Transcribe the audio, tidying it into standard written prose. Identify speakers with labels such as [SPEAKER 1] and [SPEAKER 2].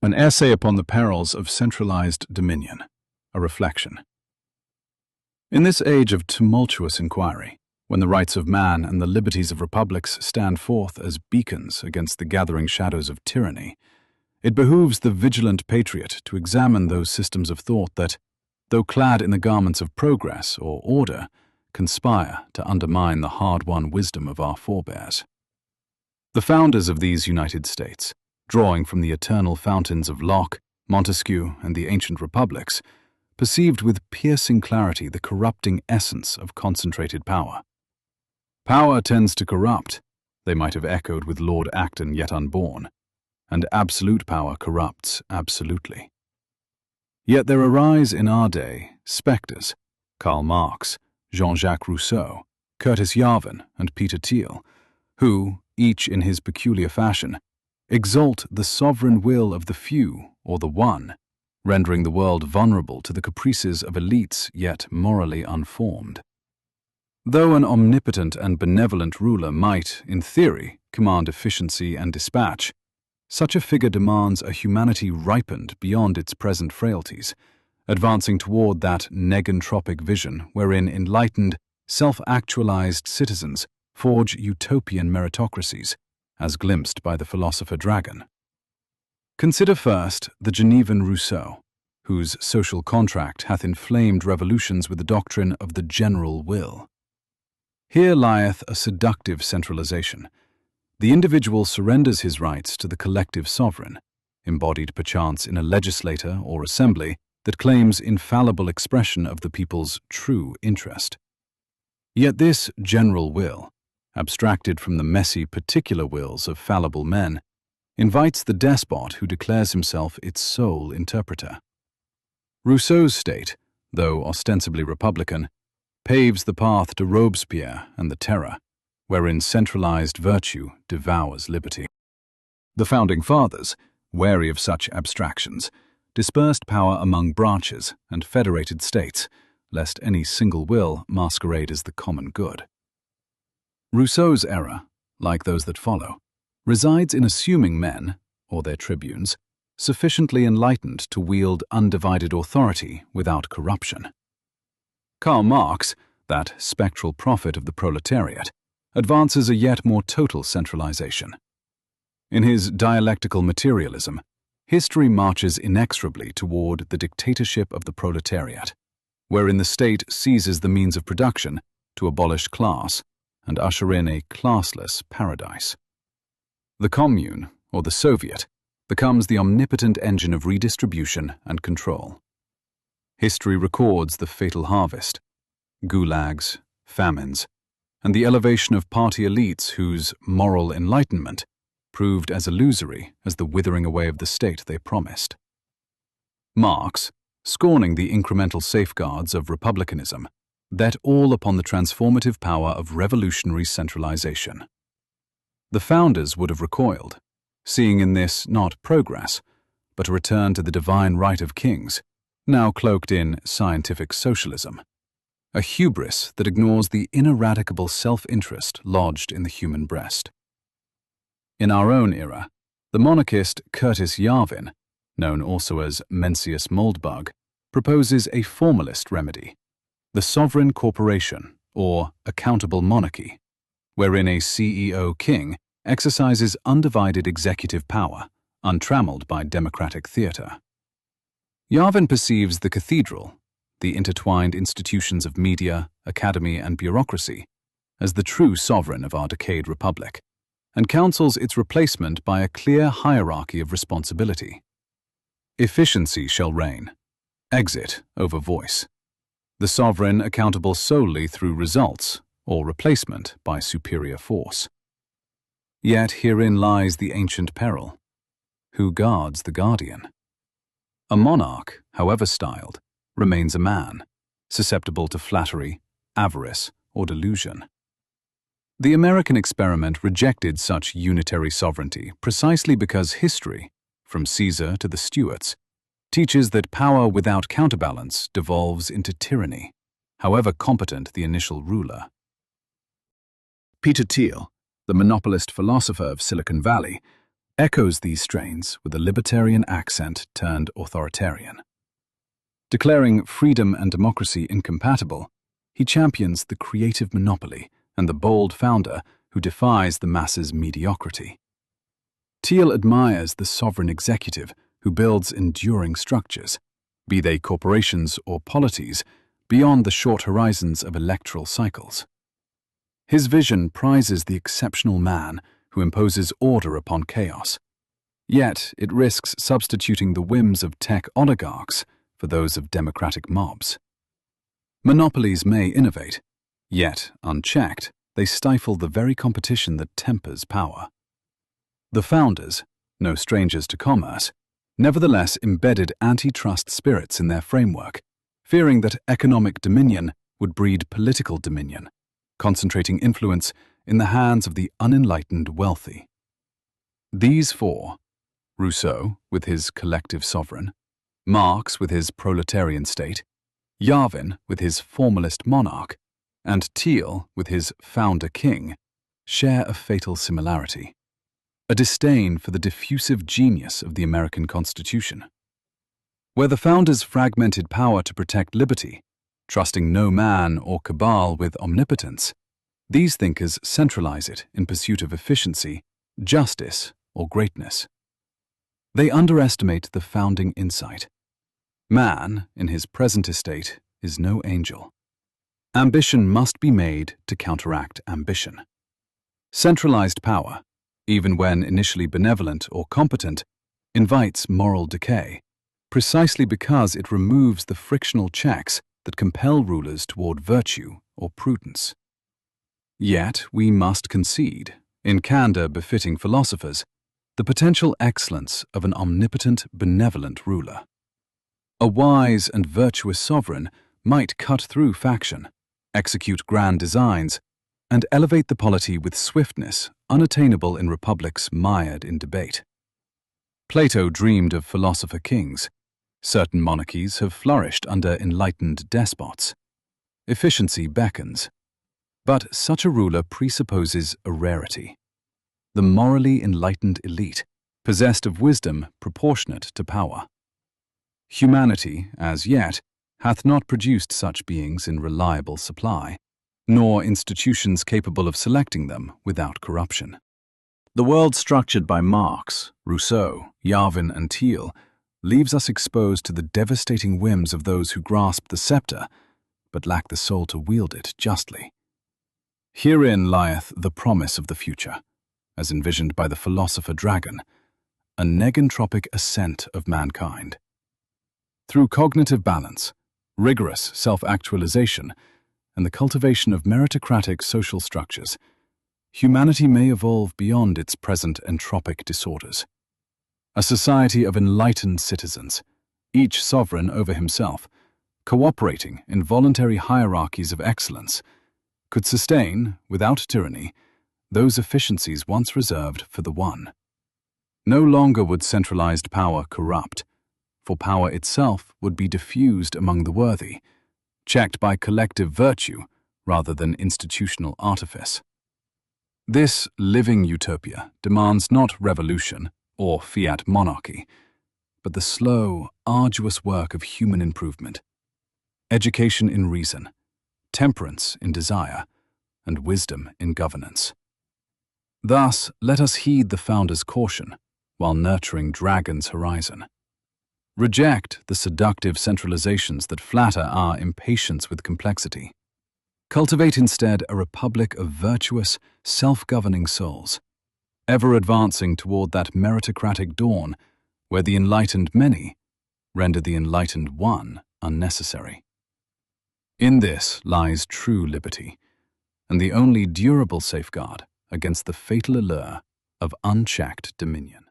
[SPEAKER 1] An essay upon the perils of centralized dominion, a reflection. In this age of tumultuous inquiry, when the rights of man and the liberties of republics stand forth as beacons against the gathering shadows of tyranny, it behooves the vigilant patriot to examine those systems of thought that, though clad in the garments of progress or order, conspire to undermine the hard-won wisdom of our forebears. The founders of these United States, drawing from the eternal fountains of Locke, Montesquieu, and the ancient republics, perceived with piercing clarity the corrupting essence of concentrated power. Power tends to corrupt, they might have echoed with Lord Acton yet unborn, and absolute power corrupts absolutely. Yet there arise in our day spectres, Karl Marx, Jean-Jacques Rousseau, Curtis Yarvin, and Peter Thiel, who, each in his peculiar fashion, exalt the sovereign will of the few or the one, rendering the world vulnerable to the caprices of elites yet morally unformed. Though an omnipotent and benevolent ruler might, in theory, command efficiency and dispatch, such a figure demands a humanity ripened beyond its present frailties, advancing toward that negentropic vision wherein enlightened, self-actualized citizens forge utopian meritocracies, as glimpsed by the philosopher Dragon. Consider first the Genevan Rousseau, whose social contract hath inflamed revolutions with the doctrine of the general will. Here lieth a seductive centralization. The individual surrenders his rights to the collective sovereign, embodied perchance in a legislature or assembly that claims infallible expression of the people's true interest. Yet this general will, abstracted from the messy particular wills of fallible men, invites the despot who declares himself its sole interpreter. Rousseau's state, though ostensibly republican, paves the path to Robespierre and the Terror, wherein centralized virtue devours liberty. The Founding Fathers, wary of such abstractions, dispersed power among branches and federated states, lest any single will masquerade as the common good. Rousseau's error, like those that follow, resides in assuming men, or their tribunes, sufficiently enlightened to wield undivided authority without corruption. Karl Marx, that spectral prophet of the proletariat, advances a yet more total centralization. In his dialectical materialism, history marches inexorably toward the dictatorship of the proletariat, wherein the state seizes the means of production to abolish class and usher in a classless paradise. The commune, or the Soviet, becomes the omnipotent engine of redistribution and control. History records the fatal harvest, gulags, famines, and the elevation of party elites whose moral enlightenment proved as illusory as the withering away of the state they promised. Marx, scorning the incremental safeguards of republicanism, bet all upon the transformative power of revolutionary centralization. The founders would have recoiled, seeing in this not progress, but a return to the divine right of kings, now cloaked in scientific socialism, a hubris that ignores the ineradicable self-interest lodged in the human breast. In our own era, the monarchist Curtis Yarvin, known also as Mencius Moldbug, proposes a formalist remedy, the sovereign corporation, or accountable monarchy, wherein a CEO king exercises undivided executive power, untrammeled by democratic theatre. Yarvin perceives the cathedral, the intertwined institutions of media, academy, and bureaucracy, as the true sovereign of our decayed republic, and counsels its replacement by a clear hierarchy of responsibility. Efficiency shall reign, exit over voice, the sovereign accountable solely through results, or replacement by superior force. Yet herein lies the ancient peril. Who guards the guardian? A monarch, however styled, remains a man, susceptible to flattery, avarice, or delusion. The American experiment rejected such unitary sovereignty precisely because history, from Caesar to the Stuarts, teaches that power without counterbalance devolves into tyranny, however competent the initial ruler. Peter Thiel, the monopolist philosopher of Silicon Valley, echoes these strains with a libertarian accent turned authoritarian. Declaring freedom and democracy incompatible, he champions the creative monopoly and the bold founder who defies the masses' mediocrity. Thiel admires the sovereign executive who builds enduring structures, be they corporations or polities, beyond the short horizons of electoral cycles. His vision prizes the exceptional man who imposes order upon chaos, yet it risks substituting the whims of tech oligarchs for those of democratic mobs. Monopolies may innovate, yet, unchecked, they stifle the very competition that tempers power. The founders, no strangers to commerce, nevertheless embedded antitrust spirits in their framework, fearing that economic dominion would breed political dominion, concentrating influence in the hands of the unenlightened wealthy. These four, Rousseau with his collective sovereign, Marx with his proletarian state, Yarvin with his formalist monarch, and Thiel with his founder king, share a fatal similarity: a disdain for the diffusive genius of the American Constitution. Where the founders fragmented power to protect liberty, trusting no man or cabal with omnipotence, these thinkers centralize it in pursuit of efficiency, justice, or greatness. They underestimate the founding insight. Man, in his present estate, is no angel. Ambition must be made to counteract ambition. Centralized power, even when initially benevolent or competent, invites moral decay, precisely because it removes the frictional checks that compel rulers toward virtue or prudence. Yet we must concede, in candor befitting philosophers, the potential excellence of an omnipotent, benevolent ruler. A wise and virtuous sovereign might cut through faction, execute grand designs, and elevate the polity with swiftness unattainable in republics mired in debate. Plato dreamed of philosopher kings. Certain monarchies have flourished under enlightened despots. Efficiency beckons. But such a ruler presupposes a rarity: the morally enlightened elite, possessed of wisdom proportionate to power. Humanity, as yet, hath not produced such beings in reliable supply, nor institutions capable of selecting them without corruption. The world structured by Marx, Rousseau, Yarvin, and Thiel leaves us exposed to the devastating whims of those who grasp the scepter, but lack the soul to wield it justly. Herein lieth the promise of the future, as envisioned by the philosopher Dragon, a negentropic ascent of mankind. Through cognitive balance, rigorous self-actualization, and the cultivation of meritocratic social structures, humanity may evolve beyond its present entropic disorders. A society of enlightened citizens, each sovereign over himself, cooperating in voluntary hierarchies of excellence, could sustain, without tyranny, those efficiencies once reserved for the one. No longer would centralized power corrupt, for power itself would be diffused among the worthy, checked by collective virtue rather than institutional artifice. This living utopia demands not revolution or fiat monarchy, but the slow, arduous work of human improvement, education in reason, temperance in desire, and wisdom in governance. Thus, let us heed the founder's caution while nurturing Dragon's horizon. Reject the seductive centralizations that flatter our impatience with complexity. Cultivate instead a republic of virtuous, self-governing souls, ever advancing toward that meritocratic dawn where the enlightened many render the enlightened one unnecessary. In this lies true liberty, and the only durable safeguard against the fatal allure of unchecked dominion.